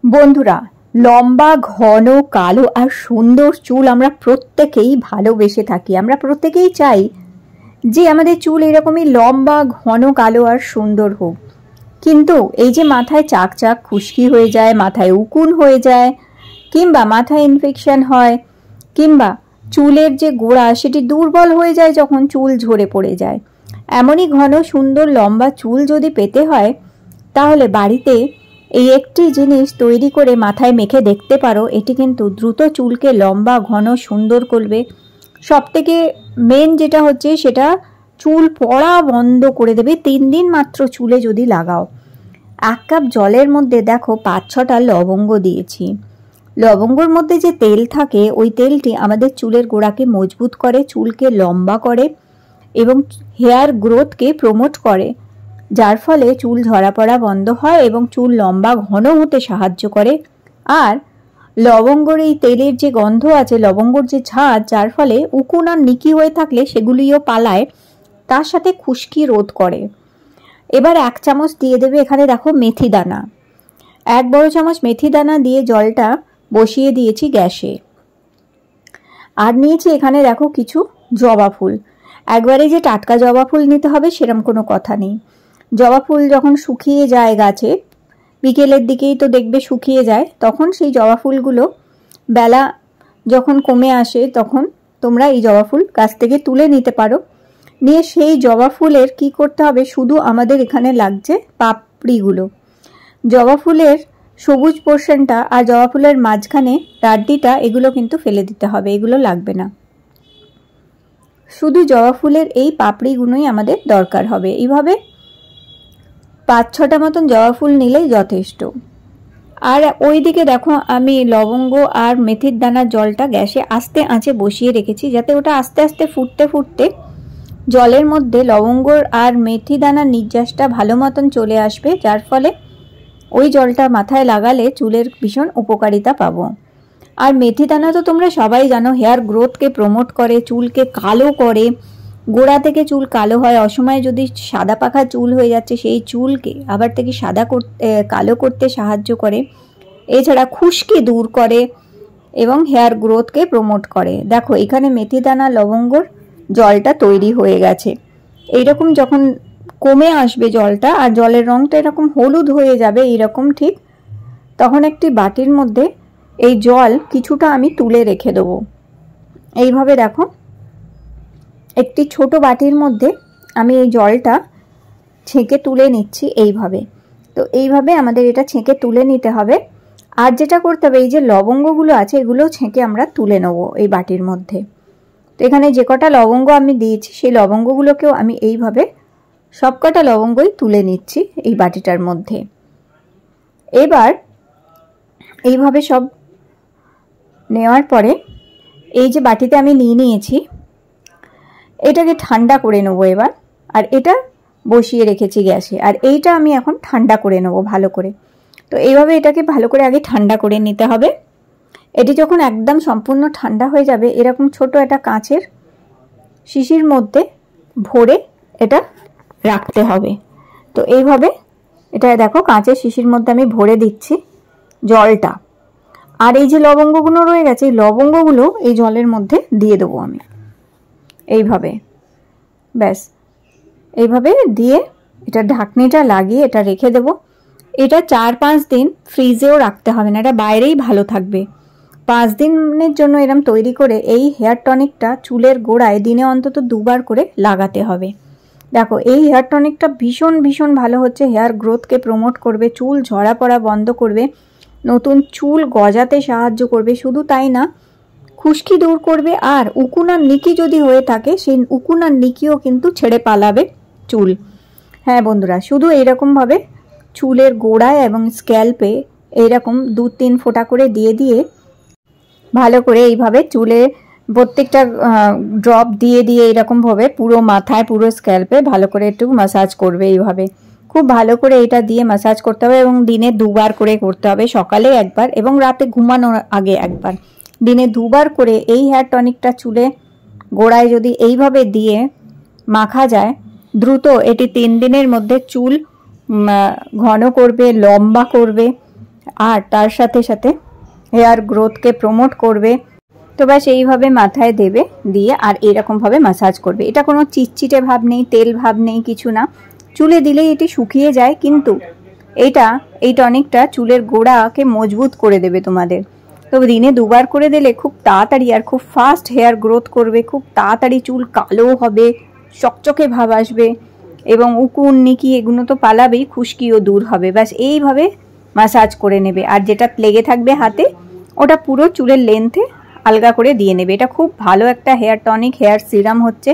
বন্ধুরা, লম্বা ঘন কালো আর সুন্দর চুল আমরা প্রত্যেকেই ভালোবেসে থাকি। আমরা প্রত্যেকেই চাই যে আমাদের চুল এরকমই লম্বা ঘন কালো আর সুন্দর হোক। কিন্তু এই যে মাথায় চাক চাক খুশকি হয়ে যায়, মাথায় উকুন হয়ে যায়, কিংবা মাথায় ইনফেকশন হয়, কিংবা চুলের যে গোড়া সেটি দুর্বল হয়ে যায় যখন চুল ঝরে পড়ে যায়, এমনই ঘন সুন্দর লম্বা চুল যদি পেতে হয় তাহলে বাড়িতে এই একটি জিনিস তৈরি করে মাথায় মেখে দেখতে পারো। এটি কিন্তু দ্রুত চুলকে লম্বা ঘন সুন্দর করবে। সবথেকে মেন যেটা হচ্ছে সেটা চুল পড়া বন্ধ করে দেবে 3 দিন মাত্র চুলে যদি লাগাও। 1 কাপ জলের মধ্যে দেখো 5-6টা লবঙ্গ দিয়েছি। লবঙ্গর মধ্যে যে তেল থাকে ওই তেলটি আমাদের চুলের গোড়াকে মজবুত করে, চুলকে লম্বা করে এবং হেয়ার গ্রোথকে প্রমোট করে, যার ফলে চুল ঝরা পড়া বন্ধ হয় এবং চুল লম্বা ঘন হতে সাহায্য করে। আর লবঙ্গর এই তেলের যে গন্ধ আছে, লবঙ্গর যে ঝাঁজ, যার ফলে উকুন আর নিকি হয়ে থাকলে সেগুলিও পালায়, তার সাথে খুশকি রোধ করে। এবার 1 চামচ দিয়ে দেবে এখানে দেখো মেথি দানা। 1 বড় চামচ মেথি দানা দিয়ে জলটা বসিয়ে দিয়েছি গ্যাসে। আর নিয়েছি এখানে দেখো কিছু জবা ফুল। একবারে যে টাটকা জবা ফুল নিতে হবে সেরকম কোনো কথা নেই। জবা ফুল যখন শুকিয়ে যায় গাছে, বিকেলের দিকেই তো দেখবে শুকিয়ে যায়, তখন সেই জবা ফুলগুলো বেলা যখন কমে আসে তখন তোমরা এই জবা ফুল গাছ থেকে তুলে নিতে পারো। নিয়ে সেই জবা ফুলের কি করতে হবে, শুধু আমাদের এখানে লাগছে পাপড়িগুলো। জবা ফুলের সবুজ পোর্শনটা আর জবা ফুলের মাঝখানে ডাঁটিটা, এগুলো কিন্তু ফেলে দিতে হবে, এগুলো লাগবে না। শুধু জবা ফুলের এই পাপড়িগুলোই আমাদের দরকার হবে। এইভাবে 5-6টা মতন জবা ফুল নিলেই যথেষ্ট। আর ওইদিকে দেখো আমি লবঙ্গ আর মেথির দানার জলটা গ্যাসে আস্তে আঁচে বসিয়ে রেখেছি, যাতে ওটা আস্তে আস্তে ফুটতে ফুটতে জলের মধ্যে লবঙ্গ আর মেথি দানার নির্যাসটা ভালো মতন চলে আসবে, যার ফলে ওই জলটা মাথায় লাগালে চুলের ভীষণ উপকারিতা পাবো। আর মেথি দানা তো তোমরা সবাই জানো হেয়ার গ্রোথকে প্রমোট করে, চুলকে কালো করে। গোড়া থেকে চুল কালো হয়, অসময়ে যদি সাদা পাখা চুল হয়ে যাচ্ছে সেই চুলকে আবার থেকে কালো করতে সাহায্য করে। এছাড়া খুশকি দূর করে এবং হেয়ার গ্রোথকে প্রমোট করে। দেখো এখানে মেথি দানা লবঙ্গর জলটা তৈরি হয়ে গেছে। এইরকম যখন কমে আসবে জলটা আর জলের রঙটা এরকম হলুদ হয়ে যাবে এইরকম ঠিক, তখন একটি বাটির মধ্যে এই জল কিছুটা আমি তুলে রেখে দেবো। এইভাবে দেখো একটি ছোট বাটির মধ্যে আমি এই জলটা ছেঁকে তুলে নিচ্ছি এইভাবে। তো এইভাবে আমাদের এটা ছেঁকে তুলে নিতে হবে। আর যেটা করতে হবে, এই যে লবঙ্গগুলো আছে এগুলো ছেঁকে আমরা তুলে নেব এই বাটির মধ্যে। তো এখানে যে কটা লবঙ্গ আমি দিয়েছি সেই লবঙ্গগুলোকেও আমি এইভাবে সবকটা লবঙ্গই তুলে নিচ্ছি এই বাটিটার মধ্যে। এবার এইভাবে সব নেওয়ার পরে এই যে বাটিতে আমি নিয়ে নিয়েছি এটাকে ঠান্ডা করে নেবো এবার। আর এটা বসিয়ে রেখেছি গ্যাসে, আর এইটা আমি এখন ঠান্ডা করে নেবো ভালো করে। তো এইভাবে এটাকে ভালো করে আগে ঠান্ডা করে নিতে হবে। এটি যখন একদম সম্পূর্ণ ঠান্ডা হয়ে যাবে, এরকম ছোট একটা কাঁচের শিশির মধ্যে ভরে এটা রাখতে হবে। তো এইভাবে এটা দেখো কাঁচের শিশির মধ্যে আমি ভরে দিচ্ছি জলটা। আর এই যে লবঙ্গগুলো রয়ে গেছে এই লবঙ্গগুলো এই জলের মধ্যে দিয়ে দেবো আমি এইভাবে। ব্যাস এইভাবে দিয়ে এটা ঢাকনিটা লাগিয়ে এটা রেখে দেব। এটা 4-5 দিন ফ্রিজেও রাখতে হবে না, এটা বাইরেই ভালো থাকবে। 5 দিনের জন্য এরম তৈরি করে এই হেয়ার টনিকটা চুলের গোড়ায় দিনে অন্তত 2 বার করে লাগাতে হবে। দেখো এই হেয়ার টনিকটা ভীষণ ভীষণ ভালো হচ্ছে, হেয়ার গ্রোথকে প্রমোট করবে, চুল ঝরা পড়া বন্ধ করবে, নতুন চুল গজাতে সাহায্য করবে। শুধু তাই না, খুশকি দূর করবে। আর উকুন আর নিকি যদি হয়ে থাকে সেই উকুন আর নিকিও কিন্তু ছেড়ে পালাবে চুল। হ্যাঁ বন্ধুরা, শুধু এইরকমভাবে চুলের গোড়ায় এবং স্ক্যাল্পে এইরকম 2-3 ফোঁটা করে দিয়ে দিয়ে ভালো করে এইভাবে চুলে প্রত্যেকটা ড্রপ দিয়ে দিয়ে এইরকমভাবে পুরো মাথায় পুরো স্ক্যাল্পে ভালো করে একটু ম্যাসাজ করবে। এইভাবে খুব ভালো করে এটা দিয়ে ম্যাসাজ করতে হবে এবং দিনে 2 বার করে করতে হবে, সকালে একবার এবং রাতে ঘুমানোর আগে একবার। দিনে 2 বার করে এই হেয়ার টনিকটা চুলে গোড়ায় যদি এইভাবে দিয়ে মাখা যায়, দ্রুত এটি 3 দিনের মধ্যে চুল ঘন করবে, লম্বা করবে আর তার সাথে সাথে হেয়ার গ্রোথকে প্রমোট করবে। তো ব্যাস এইভাবে মাথায় দেবে, দিয়ে আর এরকমভাবে ম্যাসাজ করবে। এটা কোনো চিটচিটে ভাব নেই, তেল ভাব নেই, কিছু না। চুলে দিলেই এটি শুকিয়ে যায়, কিন্তু এই টনিকটা চুলের গোড়াকে মজবুত করে দেবে তোমাদের। তো দিনে 2 বার করে দিলে খুব তাড়াতাড়ি আর খুব ফাস্ট হেয়ার গ্রোথ করবে, খুব তাড়াতাড়ি চুল কালো হবে, চকচকে ভাব আসবে, এবং উকুন নিকি এগুলো তো পালাবেই, খুশকিও দূর হবে। ব্যাস এইভাবে ম্যাসাজ করে নেবে। আর যেটা লেগে থাকবে হাতে, ওটা পুরো চুলের লেন্থে আলগা করে দিয়ে নেবে। এটা খুব ভালো একটা হেয়ার টনিক, হেয়ার সিরাম হচ্ছে।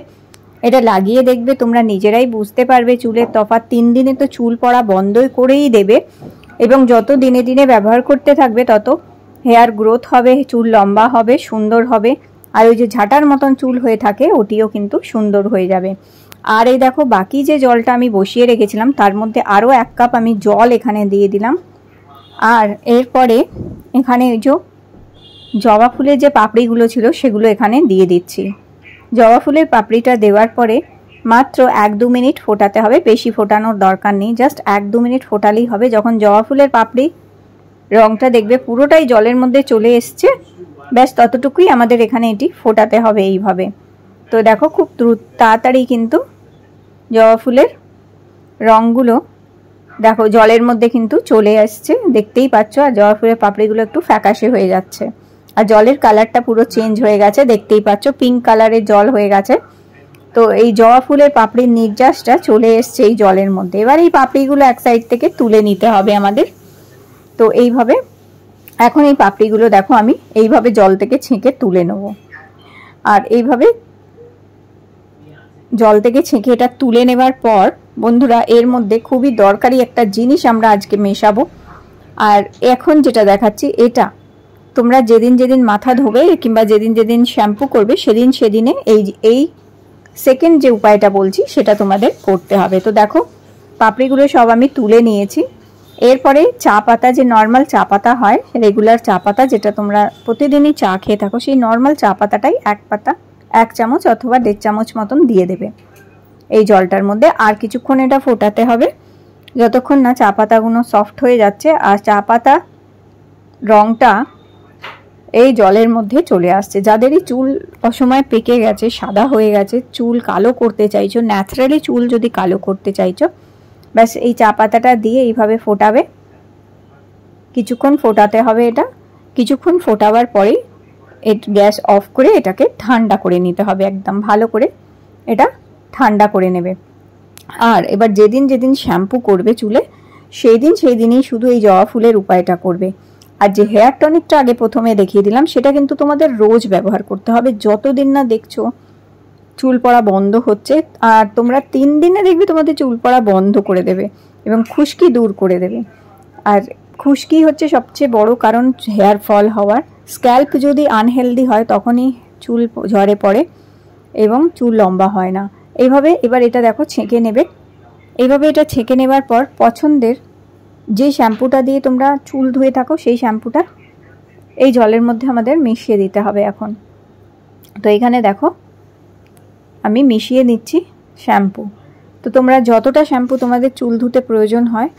এটা লাগিয়ে দেখবে, তোমরা নিজেরাই বুঝতে পারবে চুলের তফাৎ। 3 দিনে তো চুল পড়া বন্ধই করেই দেবে, এবং যত দিনে দিনে ব্যবহার করতে থাকবে তত হেয়ার গ্রোথ হবে, চুল লম্বা হবে, সুন্দর হবে। আর ওই যে ঝাঁটার মতন চুল হয়ে থাকে ওটিও কিন্তু সুন্দর হয়ে যাবে। আর এই দেখো, বাকি যে জলটা আমি বসিয়ে রেখেছিলাম তার মধ্যে আরও 1 কাপ আমি জল এখানে দিয়ে দিলাম। আর এরপরে এখানে ওই যে জবা ফুলের যে পাপড়িগুলো ছিল সেগুলো এখানে দিয়ে দিচ্ছি। জবা ফুলের পাপড়িটা দেওয়ার পরে মাত্র 1-2 মিনিট ফোটাতে হবে, বেশি ফোটানোর দরকার নেই, জাস্ট 1-2 মিনিট ফোটালেই হবে। যখন জবা ফুলের পাপড়ি রঙটা দেখবে পুরোটাই জলের মধ্যে চলে এসছে, ব্যাস ততটুকুই আমাদের এখানে এটি ফোটাতে হবে এইভাবে। তো দেখো, খুব তাড়াতাড়ি কিন্তু জবা ফুলের রঙগুলো দেখো জলের মধ্যে কিন্তু চলে আসছে, দেখতেই পাচ্ছ। আর জবা ফুলের পাপড়িগুলো একটু ফ্যাকাশে হয়ে যাচ্ছে, আর জলের কালারটা পুরো চেঞ্জ হয়ে গেছে, দেখতেই পাচ্ছ পিঙ্ক কালারের জল হয়ে গেছে। তো এই জবা ফুলের পাপড়ির নির্যাসটা চলে এসছে এই জলের মধ্যে। এবার এই পাপড়িগুলো এক সাইড থেকে তুলে নিতে হবে আমাদের। তো এইভাবে এখন এই পাপড়িগুলো দেখো আমি এইভাবে জল থেকে ছেঁকে তুলে নেব। আর এইভাবে জল থেকে ছেঁকে এটা তুলে নেবার পর বন্ধুরা, এর মধ্যে খুবই দরকারি একটা জিনিস আমরা আজকে মেশাবো। আর এখন যেটা দেখাচ্ছি, এটা তোমরা যেদিন যেদিন মাথা ধোবে কিংবা যেদিন যেদিন শ্যাম্পু করবে সেদিনে এই সেকেন্ড যে উপায়টা বলছি সেটা তোমাদের করতে হবে। তো দেখো, পাপড়িগুলো সব আমি তুলে নিয়েছি। এরপরে চা পাতা, যে নর্মাল চা পাতা হয়, রেগুলার চা পাতা যেটা তোমরা প্রতিদিনই চা খেয়ে থাকো, সেই নর্মাল চা পাতাটাই 1 চামচ অথবা 1.5 চামচ মতন দিয়ে দেবে এই জলটার মধ্যে। আর কিছুক্ষণ এটা ফোটাতে হবে, যতক্ষণ না চা পাতাগুলো সফট হয়ে যাচ্ছে আর চা পাতা রঙটা এই জলের মধ্যে চলে আসছে। যাদেরই চুল অসময়ে পেকে গেছে, সাদা হয়ে গেছে, চুল কালো করতে চাইছো, ন্যাচারালি চুল যদি কালো করতে চাইছো, ব্যাস এই চা পাতাটা দিয়ে এইভাবে ফোটাবে। কিছুক্ষণ ফোটাতে হবে এটা। কিছুক্ষণ ফোটাবার পরেই গ্যাস অফ করে এটাকে ঠান্ডা করে নিতে হবে, একদম ভালো করে এটা ঠান্ডা করে নেবে। আর এবার যেদিন যেদিন শ্যাম্পু করবে চুলে, সেই দিনই শুধু এই জবা ফুলের উপায়টা করবে। আর যে হেয়ার টনিকটা আগে প্রথমে দেখিয়ে দিলাম, সেটা কিন্তু তোমাদের রোজ ব্যবহার করতে হবে, যতদিন না দেখছো চুল পড়া বন্ধ হচ্ছে। আর তোমরা 3 দিনে দেখবে তোমাদের চুল পড়া বন্ধ করে দেবে এবং খুশকি দূর করে দেবে। আর খুশকি হচ্ছে সবচেয়ে বড় কারণ হেয়ার ফল হওয়ার। স্ক্যাল্প যদি আনহেলদি হয় তখনই চুল ঝরে পড়ে এবং চুল লম্বা হয় না। এইভাবে এবার এটা দেখো ছেঁকে নেবে। এইভাবে এটা ছেঁকে নেবার পর পছন্দের যে শ্যাম্পুটা দিয়ে তোমরা চুল ধুয়ে থাকো সেই শ্যাম্পুটা এই জলের মধ্যে আমাদের মিশিয়ে দিতে হবে এখন। তো এখানে দেখো আমি মিশিয়ে নিচ্ছি শ্যাম্পু। তো তোমরা যতটা শ্যাম্পু তোমাদের চুল ধুতে প্রয়োজন হয়,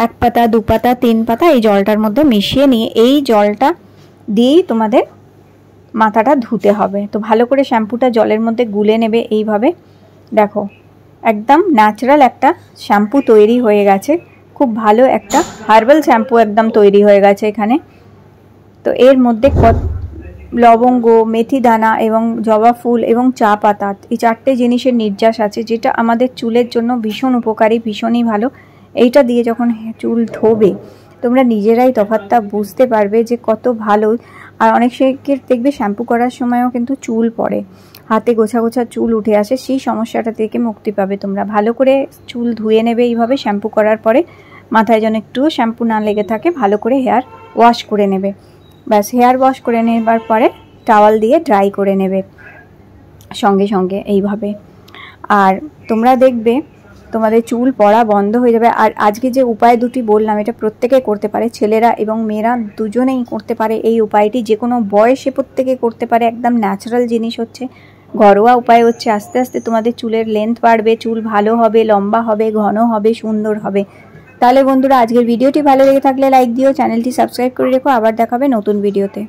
1 পাতা 2 পাতা 3 পাতা এই জলটার মধ্যে মিশিয়ে নিয়ে এই জলটা দিয়েই তোমাদের মাথাটা ধুতে হবে। তো ভালো করে শ্যাম্পুটা জলের মধ্যে গুলে নেবে এইভাবে। দেখো একদম ন্যাচারাল একটা শ্যাম্পু তৈরি হয়ে গেছে, খুব ভালো একটা হার্বাল শ্যাম্পু একদম তৈরি হয়ে গেছে এখানে। তো এর মধ্যে লবঙ্গ, মেথি দানা এবং জবা ফুল এবং চা পাতা, এই 4টে জিনিসের নির্যাস আছে, যেটা আমাদের চুলের জন্য ভীষণ উপকারী, ভীষণই ভালো। এইটা দিয়ে যখন চুল ধোবে তোমরা নিজেরাই তফাৎটা বুঝতে পারবে যে কত ভালো। আর অনেক শেখের দেখবে শ্যাম্পু করার সময়ও কিন্তু চুল পড়ে, হাতে গোছা গোছা চুল উঠে আসে, সেই সমস্যাটা থেকে মুক্তি পাবে তোমরা। ভালো করে চুল ধুয়ে নেবে এইভাবে শ্যাম্পু করার পরে, মাথায় যেন একটু শ্যাম্পু না লেগে থাকে, ভালো করে হেয়ার ওয়াশ করে নেবে। ব্যাস হেয়ার ওয়াশ করে নেবার পরে টাওয়াল দিয়ে ড্রাই করে নেবে সঙ্গে সঙ্গে এইভাবে। আর তোমরা দেখবে তোমাদের চুল পড়া বন্ধ হয়ে যাবে। আর আজকে যে উপায় দুটি বললাম এটা প্রত্যেকে করতে পারে, ছেলেরা এবং মেয়েরা দুজনেই করতে পারে এই উপায়টি, যে কোনো বয়সে প্রত্যেকে করতে পারে। একদম ন্যাচারাল জিনিস হচ্ছে, ঘরোয়া উপায় হচ্ছে। আস্তে আস্তে তোমাদের চুলের লেন্থ বাড়বে, চুল ভালো হবে, লম্বা হবে, ঘন হবে, সুন্দর হবে। তাহলে বন্ধুরা, আজকের ভিডিওটি ভালো লেগে থাকলে লাইক দিও, চ্যানেলটি সাবস্ক্রাইব করে রেখো। আবার দেখাবে নতুন ভিডিওতে।